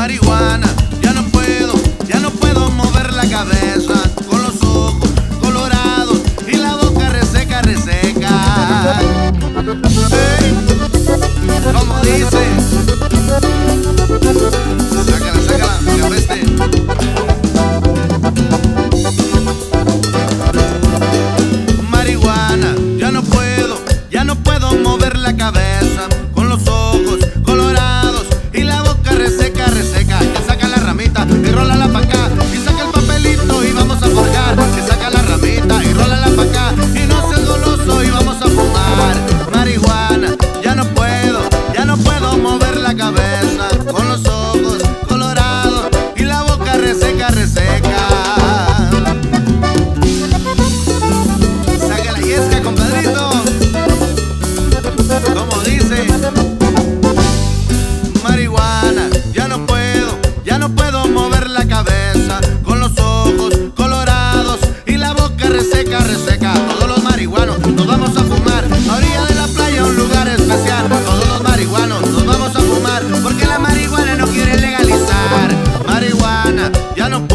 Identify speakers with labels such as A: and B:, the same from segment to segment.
A: marihuana, ya no puedo mover la cabeza, con los ojos colorados y la boca reseca, reseca. Hey, como dice, sácala, sácala, que apeste. Marihuana, ya no puedo mover la cabeza, con los ojos colorados y la boca reseca, reseca. Que saca la ramita y rólala pa' acá, y saca el papelito y vamos a forjar. Que saca la ramita y rólala pa' acá, y no seas goloso y vamos a fumar. Marihuana, ya no puedo mover la cabeza, con los ojos colorados y la boca reseca, reseca. Saca la yesca, compadrito. Como dice, marihuana, ya no puedo mover la cabeza, con los ojos colorados y la boca reseca, reseca. Todos los marihuanos nos vamos a fumar a orilla de la playa, un lugar especial. Todos los marihuanos nos vamos a fumar, porque la marihuana no quiere legalizar. Marihuana, ya no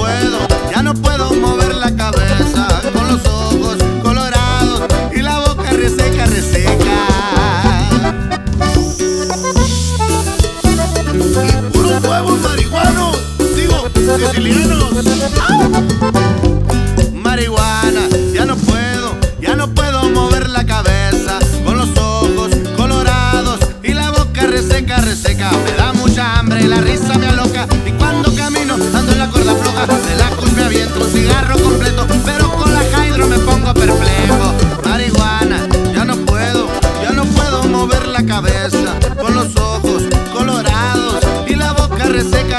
A: puedo mover la cabeza, con los ojos colorados y la boca reseca, reseca. Y puros huevos marihuanos, digo, sicilianos. Marihuana, ya no puedo mover la cabeza, con los ojos colorados y la boca reseca, reseca. Me da mucha hambre, la risa me aloca, y cuando camino ando en la cuerda floja. De la kush me aviento un cigarro completo, pero con la hydro me pongo perplejo. Marihuana, ya no puedo mover la cabeza, con los ojos colorados y la boca reseca,